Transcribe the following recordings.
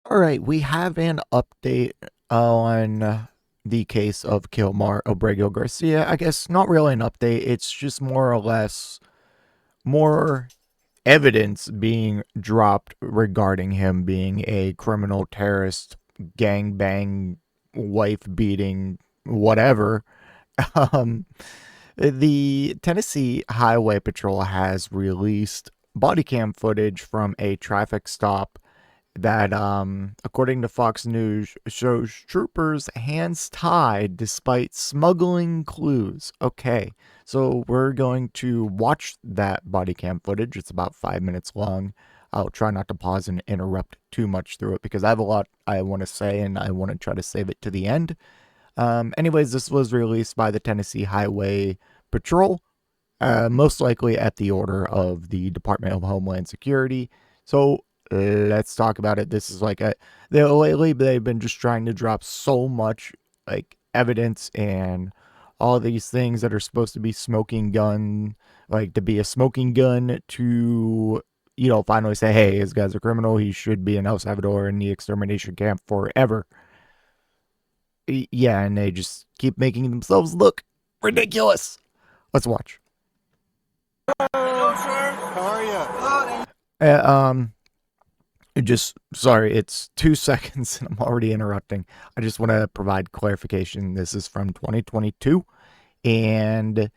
All right, we have an update on the case of Kilmar Abrego Garcia. I guess not really an update, it's just more or less more evidence being dropped regarding him being a criminal terrorist, gangbang, wife beating, whatever. Um, the Tennessee Highway Patrol has released bodycam footage from a traffic stop that, according to Fox News, shows troopers hands tied despite smuggling clues. Okay, so we're going to watch that body cam footage. It's about 5 minutes long. I'll try not to pause and interrupt too much through it because I have a lot I want to say and I want to try to save it to the end. Anyways, this was released by the Tennessee Highway Patrol, most likely at the order of the Department of Homeland Security. So let's talk about it. This is like lately they've been just trying to drop so much like evidence and all these things that are supposed to be smoking gun, like to be a smoking gun to finally say, hey, this guy's a criminal. He should be in El Salvador in the extermination camp forever. Yeah, and they just keep making themselves look ridiculous. Let's watch. Hello, sir. How are you? Just sorry, it's 2 seconds and I'm already interrupting. I just want to provide clarification. This is from 2022, and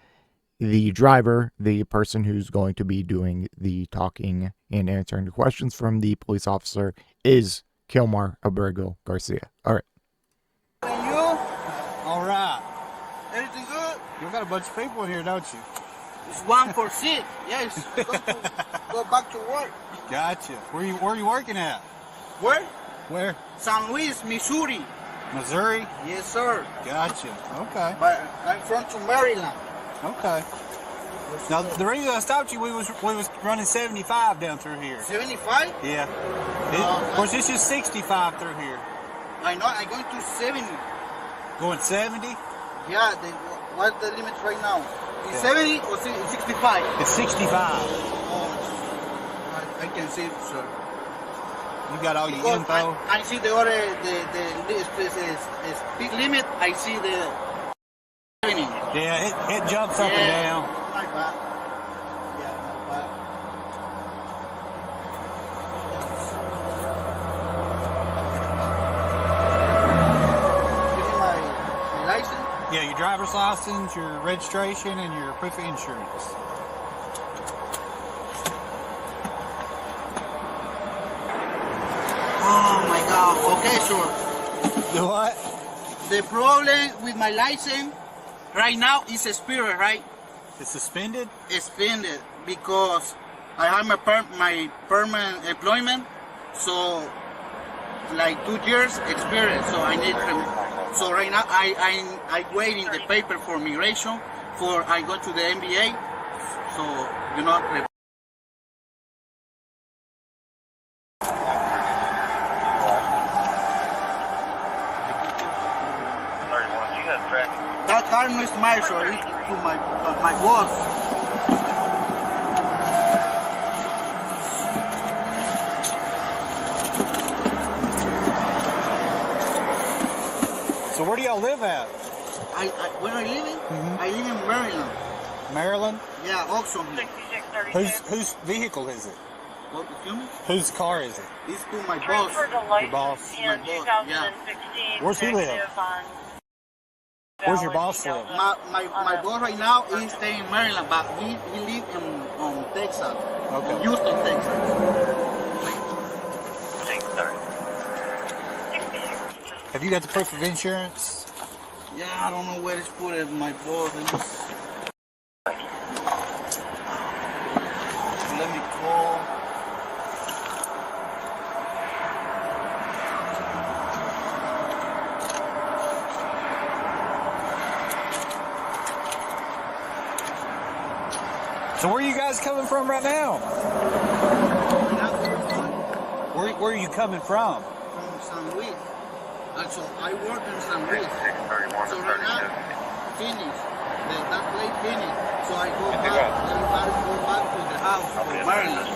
the driver, the person who's going to be doing the talking and answering the questions from the police officer, is Kilmar Abrego Garcia. All right. And you? All right. Everything good? You got a bunch of people in here, don't you? It's 1 for 6. Yes. Go back to work. Gotcha. Where are you working at? Where? Where? San Luis, Missouri. Missouri? Yes, sir. Gotcha. Okay. But I'm from to Maryland. Okay. Now the reason I stopped you, we was running 75 down through here. 75? Yeah. Of course, it's just 65 through here. I know. I'm going to 70. Going 70? Yeah. What's the limit right now? Is 70 or 65? It's 65. Oh, I can see it, sir. You got all your Because info? I see the other, the speed limit. I see the 70. Yeah, it jumps up and down. My bad. Yeah, my bad. Give me my license. Yeah, your driver's license, your registration, and your proof of insurance. Oh my God. Okay, sure. The what? The problem with my license right now is expired, right? It's suspended? Extended because I have my permanent employment, so like 2 years experience. So I need. So right now I waiting the paper for migration. For I go to the MBA. So you know. That car no is mine, so it's to my boss. So where do y'all live at? Where I living? I live in Maryland. Maryland? Yeah, Oxon. Whose vehicle is it? What, excuse me? Whose car is it? It's to my boss. Your boss? My boss, yeah. Where's he live? Where's your boss live? My boss right now is staying in Maryland, but he lives in Texas. Okay. Houston, Texas. Have you got the proof of insurance? Yeah, I don't know where it's put it. My boss. Let me call. So where are you guys coming from right now? Where are you coming from? From San Luis. So I work in San Luis. So right now, finish. That place finished. So I go back to the house to Maryland.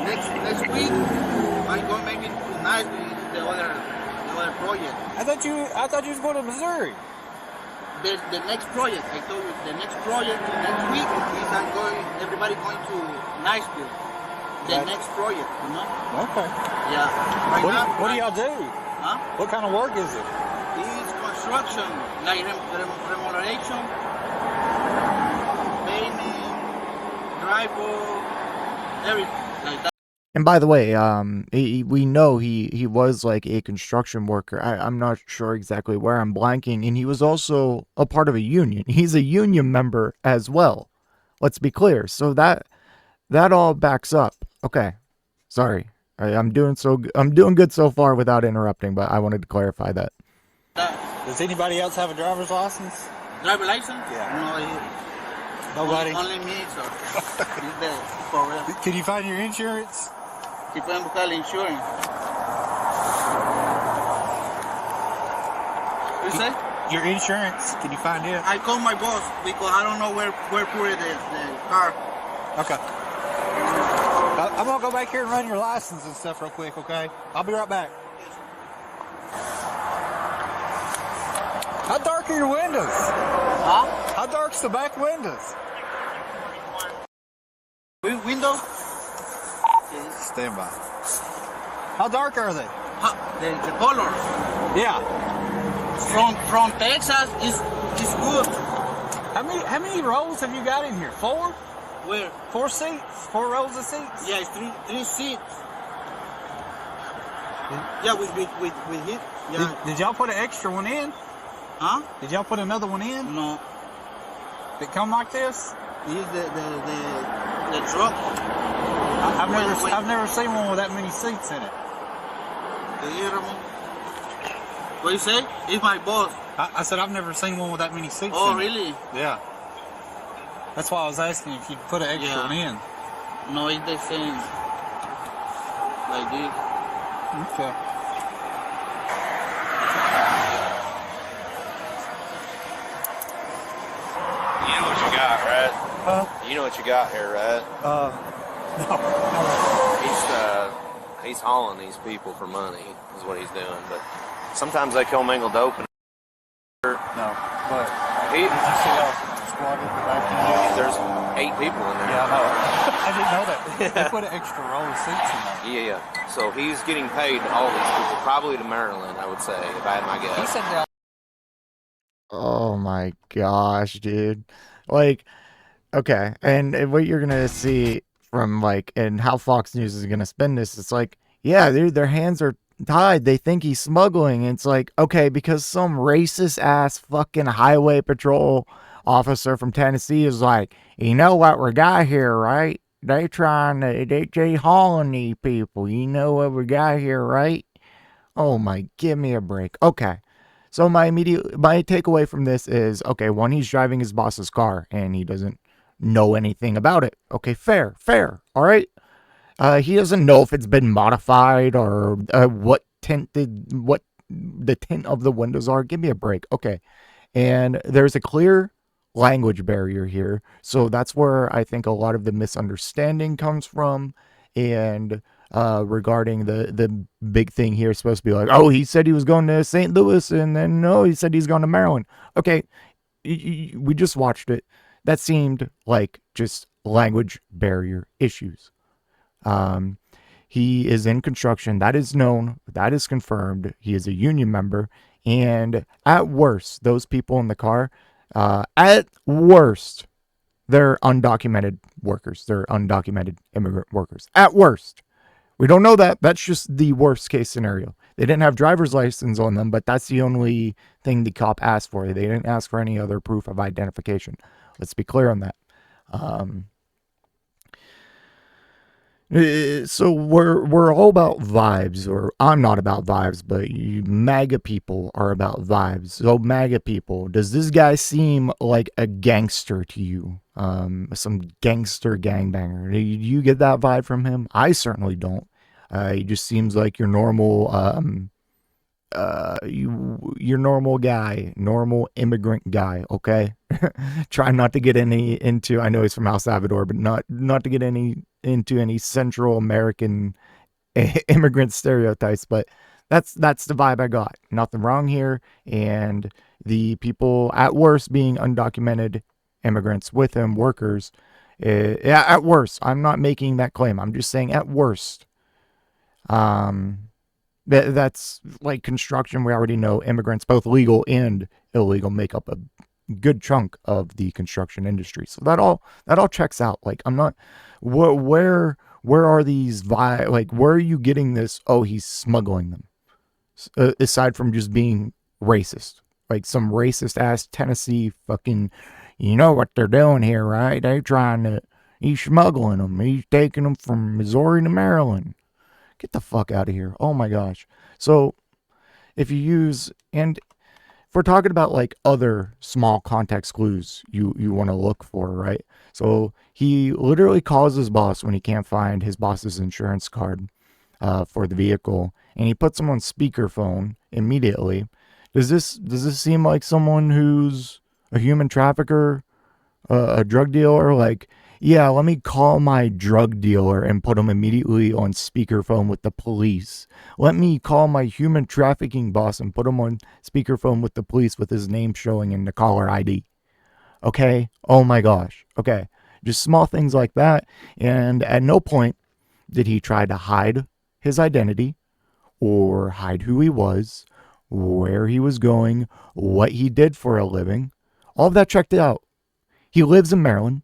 Next week, I go maybe tonight. the other project. I thought you was going to Missouri. The next project, I told you, the next project next week is everybody going to Niceville. The next project, you know? Okay. Yeah. What do y'all do? Huh? What kind of work is it? It's construction, like remodelation, painting, drywall, everything like that. And by the way, we know he was like a construction worker. I'm not sure exactly where, I'm blanking, and he was also a part of a union. He's a union member as well. Let's be clear. So that all backs up. Okay, sorry. I'm doing good so far without interrupting, but I wanted to clarify that. Does anybody else have a driver's license? Driver license? Yeah. No, Nobody? only me, so he's there for real. Can you find your insurance? Si pueden buscar el insurance. You say? Your insurance, can you find it? I call my boss because I don't know where put the car. Okay. I'm gonna go back here and run your license and stuff real quick, okay? I'll be right back. How dark are your windows? Huh? How dark's the back windows? Window? Stand by. How dark are they? The color. Yeah. From Texas is good. How many rows have you got in here? 4? Where? 4 seats? 4 rows of seats? Yeah, it's three seats. Yeah, with it. Yeah. Did y'all put an extra one in? Huh? Did y'all put another one in? No. That come like this? It's the truck. I've never seen one with that many seats in it. What you say? It's my boss. I said I've never seen one with that many seats. Oh, in really? It. Yeah. That's why I was asking if you'd put an extra one in. No, it's the same. Like this. Okay. You know what you got, right? Huh? You know what you got here, right? No. He's hauling these people for money, is what he's doing. But sometimes they commingle dope. No. But He, did you see how squatted the back in there? there's 8 people in there. Yeah, I know. I didn't know that. They put an extra row of seats in there. Yeah. So he's getting paid to haul these people, probably to Maryland, I would say, if I had my He guess. said that. Oh my gosh, dude. Like, okay, and what you're gonna see from like, and how Fox News is gonna spin this, it's like, yeah, dude, their hands are tied. They think he's smuggling. It's like, okay, because some racist ass fucking highway patrol officer from Tennessee is like, you know what we got here, right? They hauling these people. You know what we got here, right? Oh my, give me a break. Okay. So my takeaway from this is, okay, one, he's driving his boss's car and he doesn't know anything about it. Okay, fair. All right. He doesn't know if it's been modified or what the tint of the windows are. Give me a break. Okay. And there's a clear language barrier here. So that's where I think a lot of the misunderstanding comes from. And regarding the big thing here is supposed to be like, oh, he said he was going to St. Louis and then no, he said he's going to Maryland. Okay. We just watched it. That seemed like just language barrier issues. He is in construction. That is known. That is confirmed. He is a union member. And at worst, those people in the car, at worst, they're undocumented workers. They're undocumented immigrant workers. At worst. We don't know that. That's just the worst case scenario. They didn't have driver's license on them, but that's the only thing the cop asked for. They didn't ask for any other proof of identification. Let's be clear on that. So we're all about vibes, or I'm not about vibes, but you MAGA people are about vibes. So MAGA people, does this guy seem like a gangster to you? Some gangster gangbanger? Do you get that vibe from him? I certainly don't. He just seems like your normal, your normal guy, normal immigrant guy. Okay, try not to get into. I know he's from El Salvador, but not to get into any Central American immigrant stereotypes. But That's the vibe I got. Nothing wrong here, and the people at worst being undocumented immigrants with him, workers. Yeah, at worst, I'm not making that claim. I'm just saying at worst. Um, that's like construction. We already know immigrants, both legal and illegal, make up a good chunk of the construction industry. So that all checks out. Like I'm not where are these like where are you getting this? Oh, he's smuggling them. Aside from just being racist, like some racist ass Tennessee fucking, you know what they're doing here, right? He's smuggling them. He's taking them from Missouri to Maryland. Get the fuck out of here. Oh my gosh. So if you use, and if we're talking about like other small context clues you want to look for, right? So he literally calls his boss when he can't find his boss's insurance card for the vehicle, and he puts him on speakerphone immediately. Does this seem like someone who's a human trafficker, a drug dealer? Like, yeah, let me call my drug dealer and put him immediately on speakerphone with the police. Let me call my human trafficking boss and put him on speakerphone with the police with his name showing in the caller ID. Okay? Oh my gosh. Okay. Just small things like that. And at no point did he try to hide his identity or hide who he was, where he was going, what he did for a living. All of that checked out. He lives in Maryland.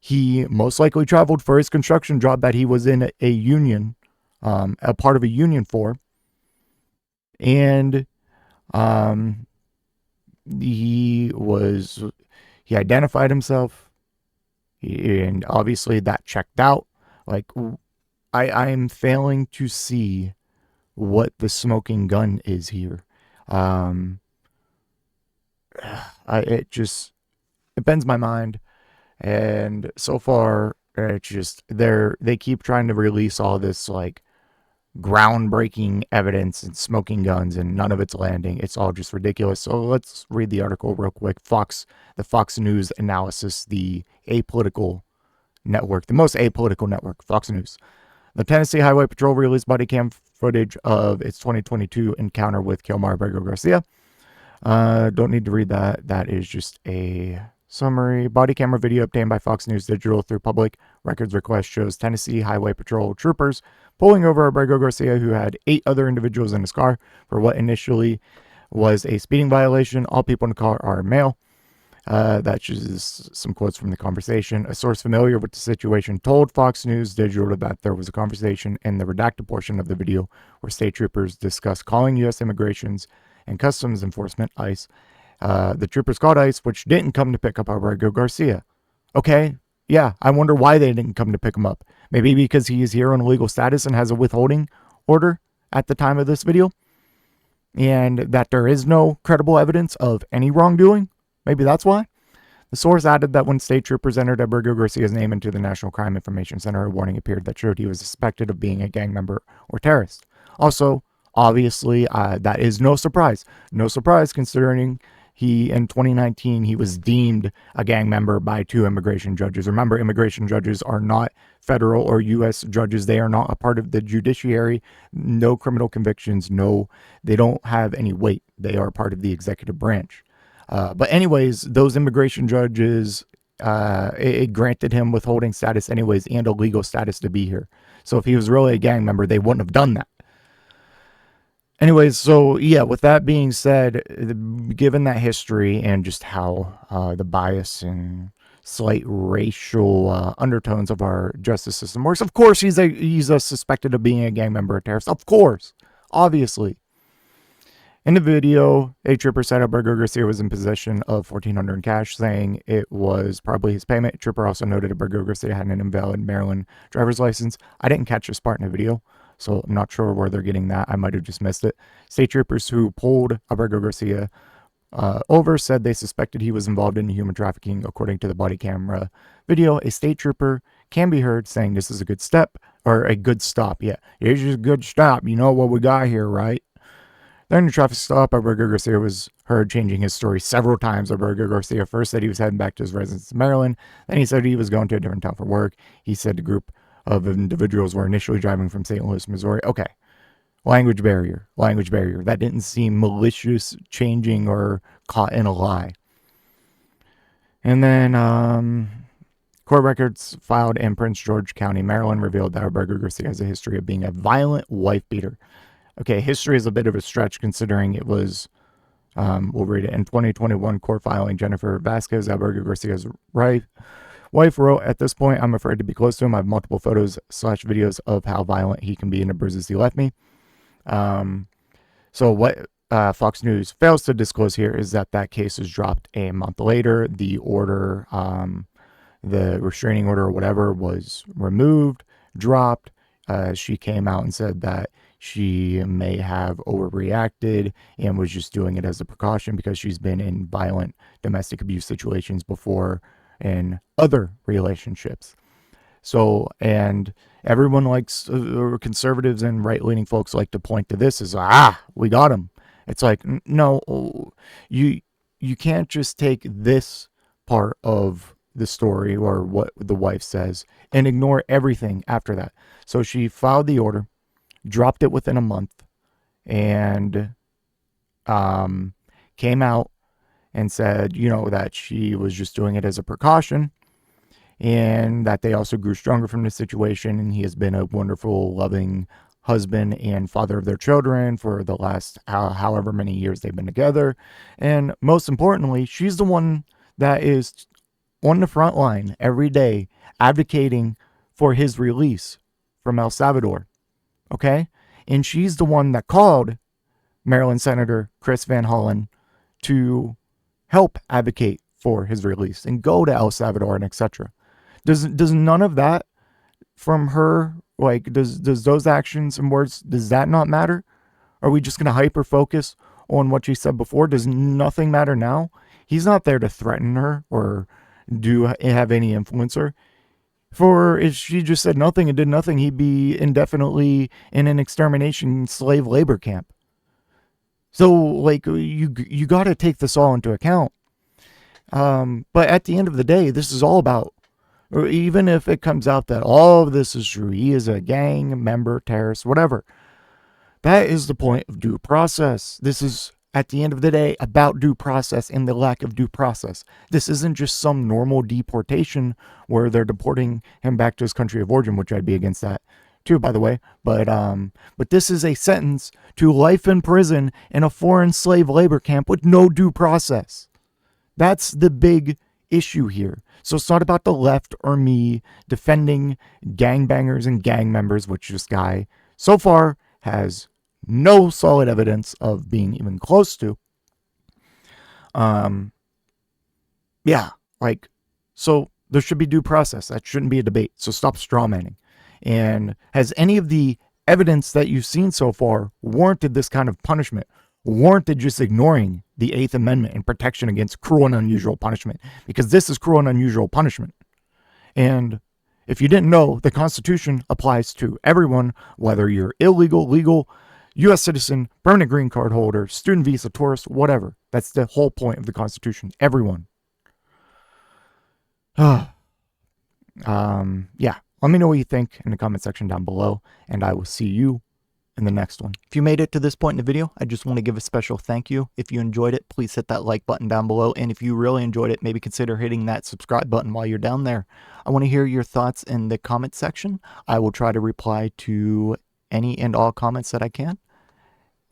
He most likely traveled for his construction job that he was in a union, a part of a union for. And he identified himself, and obviously that checked out. Like, I'm failing to see what the smoking gun is here. It bends my mind. And so far, it's just they keep trying to release all this like groundbreaking evidence and smoking guns, and none of it's landing. It's all just ridiculous. So let's read the article real quick. The Fox News analysis, the apolitical network, the most apolitical network, Fox News. The Tennessee Highway Patrol released bodycam footage of its 2022 encounter with Kilmar Abrego Garcia. Don't need to read that. That is just a summary. Body camera video obtained by Fox News Digital through public records request shows Tennessee Highway Patrol troopers pulling over Abrego Garcia, who had 8 other individuals in his car for what initially was a speeding violation. All people in the car are male. That's just some quotes from the conversation. A source familiar with the situation told Fox News Digital that there was a conversation in the redacted portion of the video where state troopers discussed calling U.S. Immigrations and Customs Enforcement, ICE. The troopers called ICE, which didn't come to pick up Abrego Garcia. Okay, yeah, I wonder why they didn't come to pick him up. Maybe because he is here on illegal status and has a withholding order at the time of this video, and that there is no credible evidence of any wrongdoing. Maybe that's why. The source added that when state troopers entered Abrego Garcia's name into the National Crime Information Center, a warning appeared that showed he was suspected of being a gang member or terrorist. Also, obviously, that is no surprise. No surprise considering in 2019, he was deemed a gang member by 2 immigration judges. Remember, immigration judges are not federal or U.S. judges. They are not a part of the judiciary. No criminal convictions. No, they don't have any weight. They are part of the executive branch. But anyways, those immigration judges, it granted him withholding status anyways and a legal status to be here. So if he was really a gang member, they wouldn't have done that. Anyways, so yeah, with that being said, given that history and just how the bias and slight racial undertones of our justice system works, of course he's suspected of being a gang member or terrorist. Of course, obviously. In the video, a trooper said Abrego Garcia was in possession of $1,400 in cash, saying it was probably his payment. A trooper also noted Abrego Garcia had an invalid Maryland driver's license. I didn't catch this part in the video, so I'm not sure where they're getting that. I might have just missed it. State troopers who pulled Abrego Garcia over said they suspected he was involved in human trafficking. According to the body camera video, a state trooper can be heard saying this is a good step, or a good stop. Yeah, it's just a good stop. You know what we got here, right? During the traffic stop, Abrego Garcia was heard changing his story several times. Abrego Garcia first said he was heading back to his residence in Maryland. Then he said he was going to a different town for work. He said the group of individuals were initially driving from St. Louis, Missouri. Okay. Language barrier. Language barrier. That didn't seem malicious, changing, or caught in a lie. And then court records filed in Prince George County, Maryland, revealed that Abrego Garcia has a history of being a violent wife beater. Okay, history is a bit of a stretch considering it was, we'll read it. In 2021 court filing, Jennifer Vasquez, Abrego Garcia's wife, wrote, "At this point, I'm afraid to be close to him. I have multiple photos/videos of how violent he can be and the bruises he left me." So what Fox News fails to disclose here is that case is dropped a month later. The order, the restraining order or whatever, was removed, dropped. She came out and said that she may have overreacted and was just doing it as a precaution because she's been in violent domestic abuse situations before in other relationships. So, and everyone likes, conservatives and right-leaning folks like to point to this as, we got him. It's like, no, you can't just take this part of the story or what the wife says and ignore everything after that. So she filed the order, dropped it within a month, and came out and said, that she was just doing it as a precaution, and that they also grew stronger from the situation, and he has been a wonderful, loving husband and father of their children for the last however many years they've been together. And most importantly, she's the one that is on the front line every day advocating for his release from El Salvador. Okay? And she's the one that called Maryland Senator Chris Van Hollen to help advocate for his release and go to El Salvador and etc. Does none of that from her, like, does those actions and words, does that not matter? Are we just going to hyper focus on what she said before? Does nothing matter now? He's not there to threaten her or have any influence her. For if she just said nothing and did nothing, he'd be indefinitely in an extermination slave labor camp. So, like, you got to take this all into account. But at the end of the day, this is all about, or even if it comes out that all of this is true, he is a gang member, terrorist, whatever. That is the point of due process. This is, at the end of the day, about due process and the lack of due process. This isn't just some normal deportation where they're deporting him back to his country of origin, which I'd be against that too, by the way. But this is a sentence to life in prison in a foreign slave labor camp with no due process. That's the big issue here. So it's not about the left or me defending gangbangers and gang members, which this guy so far has no solid evidence of being even close to. So there should be due process. That shouldn't be a debate. So stop strawmanning. And has any of the evidence that you've seen so far warranted this kind of punishment? Warranted just ignoring the 8th Amendment and protection against cruel and unusual punishment? Because this is cruel and unusual punishment. And if you didn't know, the Constitution applies to everyone, whether you're illegal, legal, U.S. citizen, permanent green card holder, student visa, tourist, whatever. That's the whole point of the Constitution. Everyone. Yeah. Let me know what you think in the comment section down below, and I will see you in the next one. If you made it to this point in the video, I just want to give a special thank you. If you enjoyed it, please hit that like button down below, and if you really enjoyed it, maybe consider hitting that subscribe button while you're down there. I want to hear your thoughts in the comment section. I will try to reply to any and all comments that I can.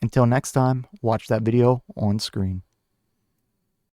Until next time, watch that video on screen.